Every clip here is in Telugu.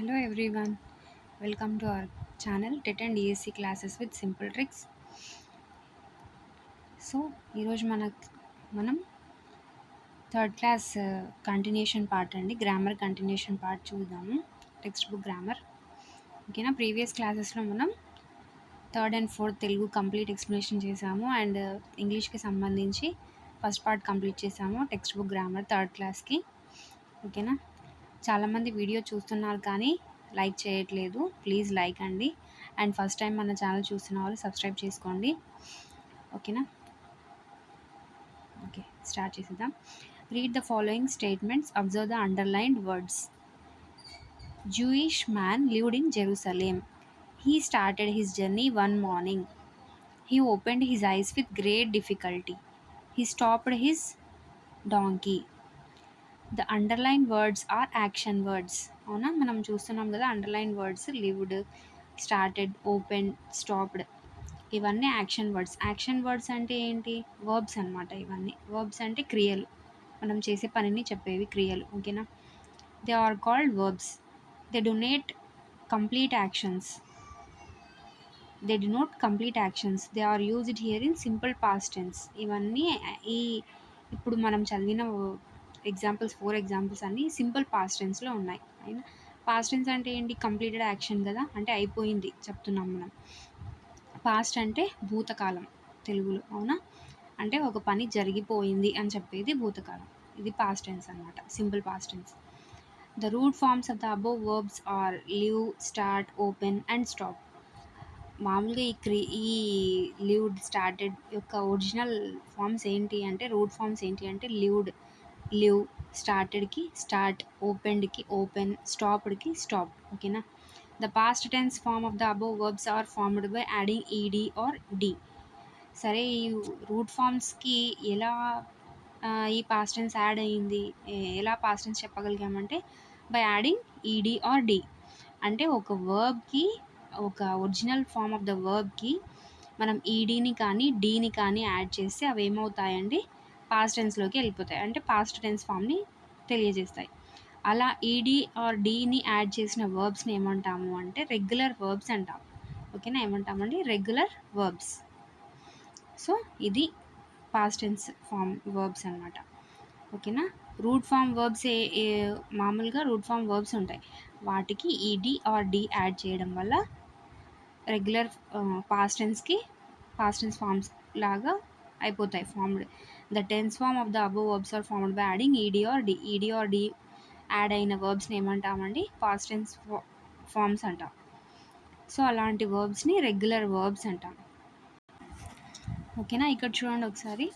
Hello everyone, welcome to our channel TET and DSC classes with simple tricks. So ఈరోజు మనం థర్డ్ క్లాస్ కంటిన్యూషన్ పార్ట్ అండి, గ్రామర్ కంటిన్యూషన్ పార్ట్ చూద్దాము. Text book grammar. ఓకేనా, ప్రీవియస్ క్లాసెస్లో మనం third and fourth Telugu complete explanation చేసాము అండ్ ఇంగ్లీష్కి సంబంధించి ఫస్ట్ పార్ట్ కంప్లీట్ చేసాము టెక్స్ట్ బుక్ గ్రామర్ థర్డ్ క్లాస్కి. ఓకేనా, చాలామంది వీడియో చూస్తున్నారు కానీ లైక్ చేయట్లేదు, ప్లీజ్ లైక్ అండి. అండ్ ఫస్ట్ టైం మన ఛానల్ చూస్తున్న వాళ్ళు సబ్స్క్రైబ్ చేసుకోండి. ఓకేనా, ఓకే స్టార్ట్ చేసేద్దాం. Read the following statements, observe the underlined words. Jewish man lived in Jerusalem. He started his journey one morning. He opened his eyes with great difficulty. He stopped his donkey. The underline words are action words. అవునా, మనం చూస్తున్నాం కదా underline words lived, started, open, stopped, ఇవన్నీ యాక్షన్ వర్డ్స్. యాక్షన్ వర్డ్స్ అంటే ఏంటి? వర్బ్స్ అనమాట. ఇవన్నీ వర్బ్స్ అంటే క్రియలు, మనం చేసే పనిని చెప్పేవి క్రియలు. ఓకేనా, they are called verbs. They do not complete actions. They do not complete actions. They are used here in simple past tense. ఇవన్నీ ఈ ఇప్పుడు మనం చదివిన ఎగ్జాంపుల్స్, 4 ఎగ్జాంపుల్స్ అన్నీ సింపుల్ పాస్ట్ టెన్స్లో ఉన్నాయి. అయినా పాస్ట్ టెన్స్ అంటే ఏంటి? కంప్లీటెడ్ యాక్షన్ కదా, అంటే అయిపోయింది చెప్తున్నాం మనం. పాస్ట్ అంటే భూతకాలం తెలుగులో. అవునా, అంటే ఒక పని జరిగిపోయింది అని చెప్పేది భూతకాలం. ఇది పాస్ట్ టెన్స్ అనమాట, simple past tense. The root forms of the above verbs are live, start, open and stop. మామూలుగా ఈ లివ్డ్, స్టార్టెడ్ యొక్క ఒరిజినల్ ఫార్మ్స్ ఏంటి అంటే, రూట్ ఫార్మ్స్ ఏంటి అంటే లివ్డ్, లివ్, స్టార్టెడ్కి స్టార్ట్, ఓపెన్డ్కి ఓపెన్, స్టాప్డ్కి స్టాప్. ఓకేనా, the past tense form of the above verbs are formed by adding ED or D. సరే, ఈ రూట్ ఫార్మ్స్కి ఎలా ఈ పాస్ట్ టెన్స్ యాడ్ అయ్యింది, ఎలా పాస్ట్ టెన్స్ చెప్పగలిగామంటే by adding ED or D. అంటే ఒక వర్బ్కి, ఒక ఒరిజినల్ ఫార్మ్ ఆఫ్ ద వర్బ్కి మనం ఈడీని కానీ డీని కానీ యాడ్ చేస్తే అవి ఏమవుతాయండి? పాస్ట్ టెన్స్లోకి వెళ్ళిపోతాయి, అంటే పాస్ట్ టెన్స్ ఫామ్ని తెలియజేస్తాయి. అలా ఈడీ ఆర్ డీని యాడ్ చేసిన వర్బ్స్ని ఏమంటాము అంటే రెగ్యులర్ వర్బ్స్ అంటాం. ఓకేనా, ఏమంటామండి? Regular verbs. సో ఇది పాస్ట్ టెన్స్ ఫామ్ వర్బ్స్ అనమాట. ఓకేనా, రూట్ ఫామ్ వర్బ్స్ మామూలుగా రూట్ ఫామ్ వర్బ్స్ ఉంటాయి, వాటికి ఈడీ ఆర్ డి యాడ్ చేయడం వల్ల రెగ్యులర్ పాస్ట్ టెన్స్ ఫార్మ్స్ లాగా అయిపోతాయి formed. The tense form of the above verbs are formed by adding ED or D. ED or D add అయిన వర్బ్స్ని ఏమంటామండి? పాస్ట్ టెన్స్ ఫార్మ్స్ అంటాం. సో అలాంటి వర్బ్స్ని రెగ్యులర్ వర్బ్స్ అంటాం. ఓకేనా, ఇక్కడ చూడండి ఒకసారి.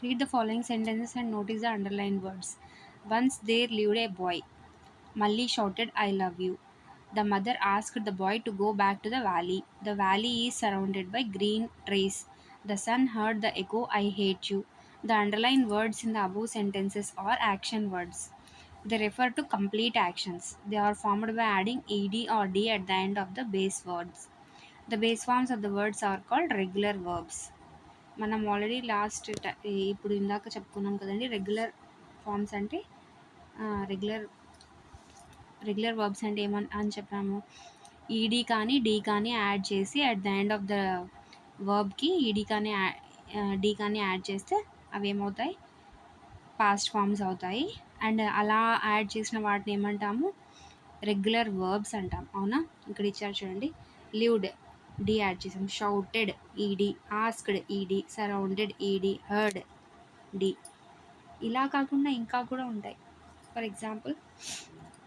Read the following sentences and notice the underlined words. Once there lived a boy. Malli shouted, I love you. The mother asked the boy to go back to the valley. The valley is surrounded by green trees. The son heard the echo, I hate you. The underlined words in the above sentences are action words. They refer to complete actions. They are formed by adding ed or d at the end of the base words. The base forms of the words are called regular verbs. మనం ఆల్రెడీ ఇప్పుడు ఇందాక చెప్పుకున్నాం కదండి, రెగ్యులర్ ఫార్మ్స్ అంటే రెగ్యులర్ వర్బ్స్ అంటే అని చెప్పాము. ఈడీ కానీ డి కానీ యాడ్ చేసి at the end of the వర్బ్కి ఈడీ కానీ డి కానీ యాడ్ చేస్తే అవి ఏమవుతాయి? పాస్ట్ ఫార్మ్స్ అవుతాయి. అండ్ అలా యాడ్ చేసిన వాటిని ఏమంటాము? రెగ్యులర్ వర్బ్స్ అంటాం. అవునా, ఇక్కడ ఇచ్చారు చూడండి. లివ్డ్, డి యాడ్ చేసాం. షౌటెడ్, ఈడి. ఆస్క్డ్, ఈడి. సరౌండెడ్, ఈడి. Heard, D. ఇలా కాకుండా ఇంకా కూడా ఉంటాయి. ఫర్ ఎగ్జాంపుల్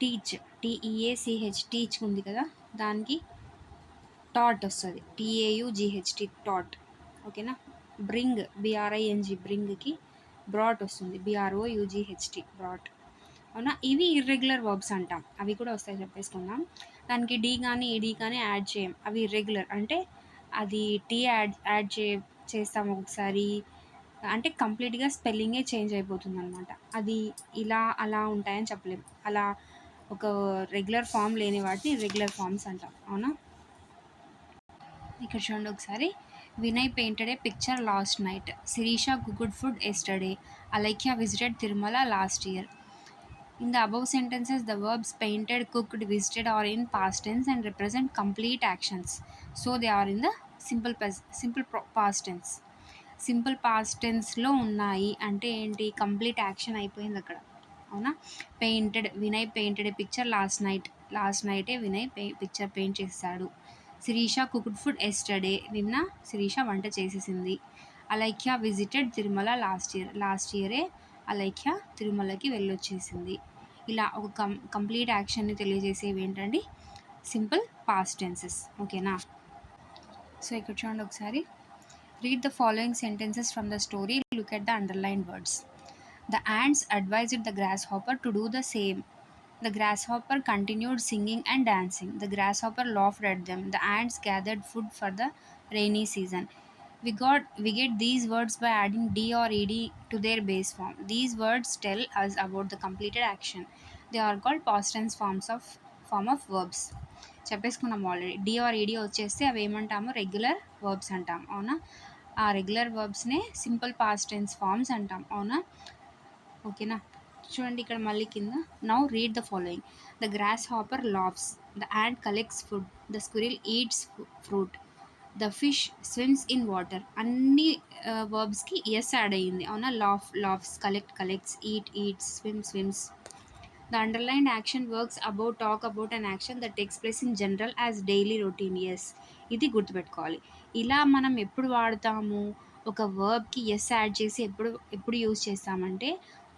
టీచ్, టీఈఏసిహెచ్, టీచ్ ఉంది కదా, దానికి టాట్ వస్తుంది, టీఏయుజిహెచ్టి, టాట్. ఓకేనా, బ్రింగ్, బిఆర్ఐఎన్జి, బ్రింగ్కి బ్రాట్ వస్తుంది, బిఆర్ఓయుజిహెచ్టి, బ్రాట్. అవునా, ఇవి ఇర్రెగ్యులర్ వర్బ్స్ అంటాం. అవి కూడా వస్తాయి, చెప్పేసుకుందాం. దానికి డి కానీ ఈడీ కానీ యాడ్ చేయం, అవి ఇర్రెగ్యులర్. అంటే అది టీ యాడ్ చేస్తాం ఒకసారి, అంటే కంప్లీట్గా స్పెల్లింగే చేంజ్ అయిపోతుంది అనమాట. అది ఇలా అలా ఉంటాయని చెప్పలేం. అలా ఒక రెగ్యులర్ ఫామ్ లేని వాటిని రెగ్యులర్ ఫామ్స్ అంటాం. అవునా, ఇక్కడ చూడండి ఒకసారి. Vinay painted a picture last night. Sirisha cooked food yesterday. Alekhya visited Tirumala last year. In the above sentences, the verbs painted, cooked, visited are in past tense and represent complete actions. So they are in the past tense. Simple past టెన్స్లో ఉన్నాయి అంటే ఏంటి, కంప్లీట్ యాక్షన్ అయిపోయింది అక్కడ. అవునా? Painted, Vinay painted a picture last నైటే వినయ్ పిక్చర్ పెయింట్ చేశాడు. శిరీష కుక్డ్ ఫుడ్ ఎస్టర్డే, నిన్న శిరీష వంట చేసేసింది. అలైఖ్య విజిటెడ్ తిరుమల లాస్ట్ ఇయరే అలైఖ్య తిరుమలకి వెళ్ళొచ్చేసింది. ఇలా ఒక కంప్లీట్ యాక్షన్ని తెలియజేసేవి ఏంటండి, సింపుల్ పాస్ట్ టెన్సెస్. ఓకేనా? సో ఇక్కడ చూడండి ఒకసారి. Read the following sentences from the story. Look at the underlined words. The ants advised the grasshopper to do the same. The grasshopper continued singing and dancing. The grasshopper laughed at them. The ants gathered food for the rainy season. We get these words by adding d or ed to their base form. These words tell us about the completed action. They are called past tense form of verbs. చెప్పేసుకున్నాం ఆల్రెడీ. డి ఆర్ ఈడి వచ్చేస్తే అవి ఏమంటాము, రెగ్యులర్ వర్బ్స్ అంటాం. అవునా? ఆ రెగ్యులర్ వర్బ్స్నే సింపుల్ పాస్ట్ టెన్స్ ఫార్మ్స్ అంటాం. అవునా? ఓకేనా? చూడండి ఇక్కడ మళ్ళీ కింద. Now read the following. The grasshopper laughs. The ant collects food. The squirrel eats fruit. The fish swims in water. అన్ని వర్బ్స్కి ఎస్ యాడ్ అయ్యింది. అవునా? Laughs, collects, eats, swims. The underlined action works talk about an action that takes place in general as daily routine. Yes, ఇది గుర్తుపెట్టుకోవాలి. ఇలా మనం ఎప్పుడు వాడతాము, ఒక వర్బ్కి ఎస్ యాడ్ చేసి ఎప్పుడు యూజ్ చేస్తామంటే,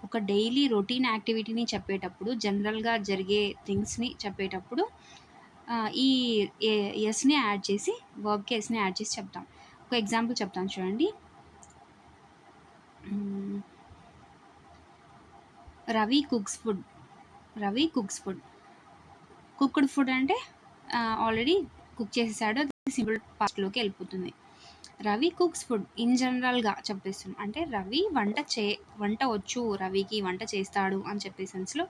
ఒక డైలీ రొటీన్ యాక్టివిటీని చెప్పేటప్పుడు, జనరల్గా జరిగే థింగ్స్ని చెప్పేటప్పుడు ఈ ఎస్ని యాడ్ చేసి, వర్బ్కి ఎస్ని యాడ్ చేసి చెప్తాం. ఒక ఎగ్జాంపుల్ చెప్తాను చూడండి. Ravi cooks food. Cooked food అంటే ఆల్రెడీ కుక్ చేసేసాడు, అది సింపుల్ పాస్ట్లోకి వెళ్ళిపోతుంది. రవి కుక్స్ ఫుడ్ ఇన్ జనరల్గా చెప్పేస్తున్నాం. అంటే రవి వంట వచ్చు, రవికి వంట చేస్తాడు అని చెప్పే సెన్స్లో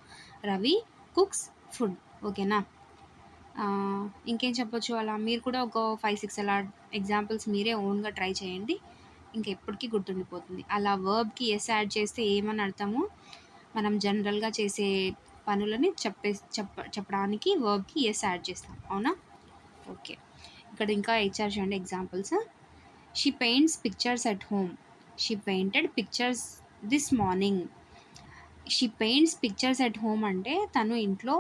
రవి కుక్స్ ఫుడ్. ఓకేనా? ఇంకేం చెప్పొచ్చు అలా. మీరు కూడా ఒక 5-6 అలా ఎగ్జాంపుల్స్ మీరే ఓన్గా ట్రై చేయండి, ఇంకెప్పటికీ గుర్తుండిపోతుంది. అలా వర్బ్కి ఎస్ యాడ్ చేస్తే ఏమని అర్థము, మనం జనరల్గా చేసే పనులని చెప్పడానికి వర్బ్కి ఎస్ యాడ్ చేస్తాం. అవునా? ఓకే. ఇక్కడ ఇంకా ఇచ్చారు చూడండి examples. She paints pictures at home. She painted pictures this morning. She paints pictures at home అంటే తను ఇంట్లో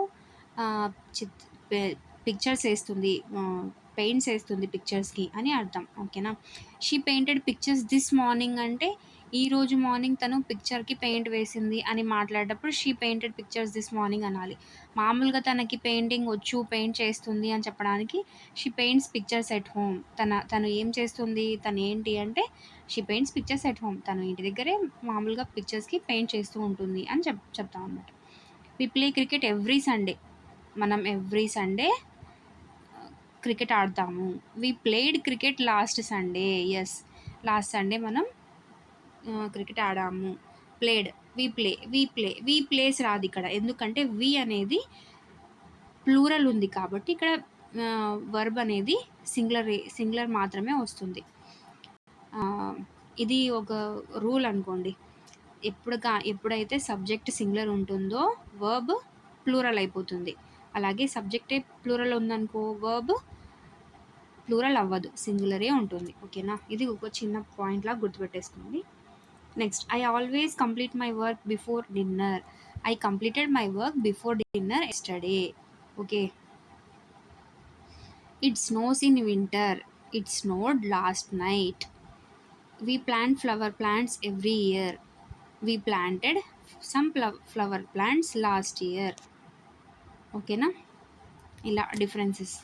పిక్చర్స్ వేస్తుంది, పెయింట్స్ వేస్తుంది పిక్చర్స్కి అని అర్థం. ఓకేనా? She painted pictures this morning అంటే ఈరోజు మార్నింగ్ తను పిక్చర్కి పెయింట్ వేసింది అని మాట్లాడేటప్పుడు she painted pictures this morning అనాలి. మామూలుగా తనకి పెయింటింగ్ వచ్చు, పెయింట్ చేస్తుంది అని చెప్పడానికి she paints pictures at home. తను ఏం చేస్తుంది, తను ఏంటి అంటే she paints pictures at home. తను ఇంటి దగ్గరే మామూలుగా పిక్చర్స్కి పెయింట్ చేస్తూ ఉంటుంది అని చెప్తాం అన్నమాట. We play cricket every Sunday. మనం ఎవ్రీ సండే క్రికెట్ ఆడతాము. We played cricket last Sunday. Yes, last Sunday మనం క్రికెట్ ఆడాము. ప్లేడ్, వి ప్లేస్ రాదు ఇక్కడ, ఎందుకంటే వి అనేది ప్లూరల్ ఉంది కాబట్టి ఇక్కడ వర్బ్ అనేది సింగులర్ మాత్రమే వస్తుంది. ఇది ఒక రూల్ అనుకోండి. ఎప్పుడైతే సబ్జెక్ట్ సింగులర్ ఉంటుందో వర్బ్ ప్లూరల్ అయిపోతుంది. అలాగే సబ్జెక్టే ప్లూరల్ ఉందనుకో వర్బ్ ప్లూరల్ అవ్వదు, సింగులరే ఉంటుంది. ఓకేనా? ఇది ఒక చిన్న పాయింట్లా గుర్తుపెట్టేసుకోండి. Next, I always complete my work before dinner. I completed my work before dinner yesterday. Okay. It snows in winter. It snowed last night. We plant flower plants every year. We planted some flower plants last year. ఓకేనా? ఇలా డిఫరెన్సెస్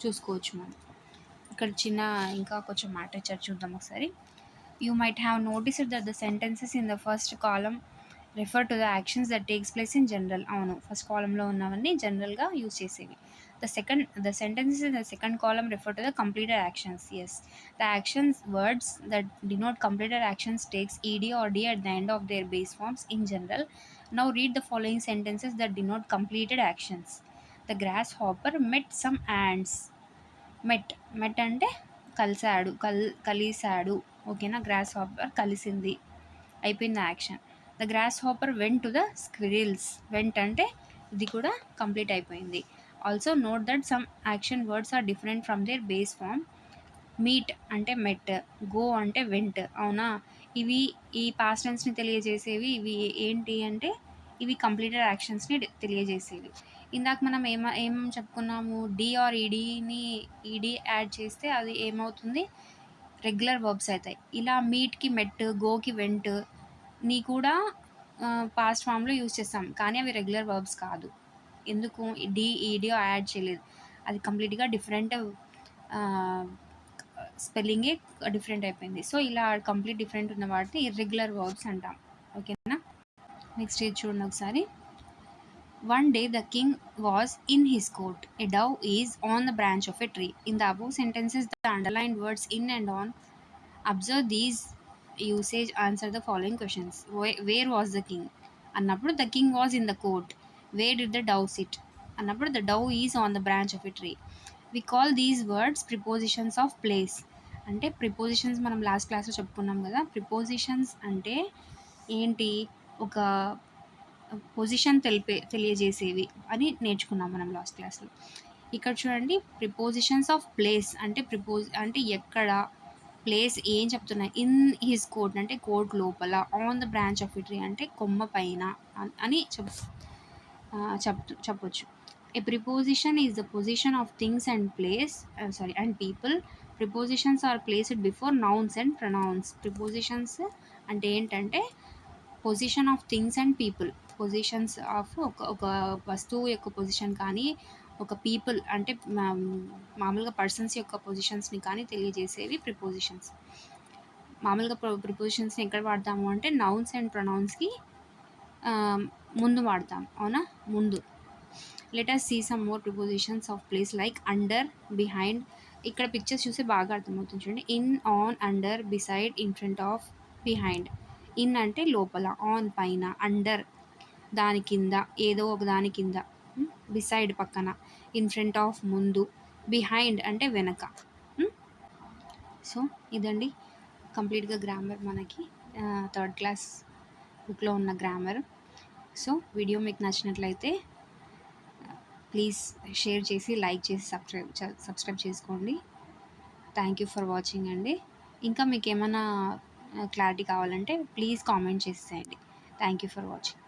చూసుకోవచ్చు మనం. ఇక్కడ చిన్న ఇంకా కొంచెం మ్యాటర్ ఇచ్చారు, చూద్దాం ఒకసారి. You might have noticed that the sentences in the first column refer to the actions that takes place in general. అవును, ఫస్ట్ కాలంలో ఉన్నవన్నీ జనరల్గా యూజ్ చేసేవి. The sentences in the second column refer to the completed actions. Yes, the actions words that denote completed actions takes ed or d at the end of their base forms in general. Now read the following sentences that denote completed actions. The grasshopper met some ants. met అంటే కలిసాడు. ఓకేనా, గ్రాస్ హాపర్ కలిసింది, అయిపోయింది action. The grasshopper went to the squirrels. Went అంటే ఇది కూడా కంప్లీట్ అయిపోయింది. Also note that some action words are different from their base form. Meet అంటే మెట్, గో అంటే వెంట్. అవునా, ఇవి ఈ పాస్ట్ టెన్స్ని తెలియజేసేవి. ఇవి ఏంటి అంటే ఇవి కంప్లీటెడ్ యాక్షన్స్ని తెలియజేసేవి. ఇందాక మనం ఏం చెప్పుకున్నాము, డి ఆర్ ఈడీ యాడ్ చేస్తే అది ఏమవుతుంది, రెగ్యులర్ వర్బ్స్ అవుతాయి. ఇలా మీట్కి మెట్, గోకి వెంట్ ని కూడా పాస్ట్ ఫామ్లో యూజ్ చేస్తాం, కానీ అవి రెగ్యులర్ వర్బ్స్ కాదు. ఎందుకు, ఈడీ యాడ్ చేయలేదు, అది కంప్లీట్గా డిఫరెంట్ స్పెల్లింగే డిఫరెంట్ అయిపోయింది. సో ఇలా కంప్లీట్ డిఫరెంట్ ఉన్న వాటిని ఇర్రెగ్యులర్ వర్బ్స్ అంటాం. ఓకేనా, నెక్స్ట్ ఇది చూడండి ఒకసారి. One day the king was in his court. A dove is on the branch of a tree. In the above sentences, the underlined words in and on. Observe these usage. Answer the following questions. Where was the king? అన్నప్పుడు the king was in the court. Where did the dove sit? అన్నప్పుడు the dove is on the branch of a tree. We call these words prepositions of place. అంటే ప్రిపోజిషన్స్ మనం లాస్ట్ క్లాస్లో చెప్పుకున్నాం కదా. ప్రిపోజిషన్స్ అంటే ఏంటి, ఒక పొజిషన్ తెలియజేసేవి అని నేర్చుకున్నాం మనం లాస్ట్ క్లాస్లో. ఇక్కడ చూడండి, ప్రిపోజిషన్స్ ఆఫ్ ప్లేస్ అంటే అంటే ఎక్కడ, ప్లేస్ ఏం చెప్తున్నాయి, ఇన్ హిస్ కోర్ట్ అంటే కోర్ట్ లోపల, on the branch of tree అంటే కొమ్మ పైన అని చెప్పొచ్చు. A preposition is the position of things and and people. Prepositions are placed before nouns and pronouns. Prepositions అంటే ఏంటంటే position of things and people. Positions of ఒక వస్తువు యొక్క పొజిషన్ కానీ, ఒక పీపుల్ అంటే మామూలుగా పర్సన్స్ యొక్క పొజిషన్స్ని కానీ తెలియజేసేవి ప్రిపోజిషన్స్. మామూలుగా ప్రిపోజిషన్స్ని ఎక్కడ వాడతాము అంటే నౌన్స్ అండ్ ప్రొనౌన్స్కి ముందు వాడతాం. అవునా, ముందు. Let us see some more prepositions of place like under, behind. ఇక్కడ పిక్చర్స్ చూస్తే బాగా అర్థమవుతుంది చూడండి. In, on, under, beside, in front of, behind. In అంటే లోపల, ఆన్ పైన, అండర్ దాని కింద, ఏదో ఒక దాని కింద, బిసైడ్ పక్కన, ఇన్ ఫ్రంట్ ఆఫ్ ముందు, బిహైండ్ అంటే వెనక. సో ఇదండి కంప్లీట్గా గ్రామర్, మనకి థర్డ్ క్లాస్ బుక్లో ఉన్న గ్రామర్. సో వీడియో మీకు నచ్చినట్లయితే ప్లీజ్ షేర్ చేసి, లైక్ చేసి, సబ్స్క్రైబ్ చేసుకోండి. థ్యాంక్ యూ ఫర్ వాచింగ్ అండి. ఇంకా మీకు ఏమైనా క్లారిటీ కావాలంటే ప్లీజ్ కామెంట్ చేసేయండి. Thank you for watching.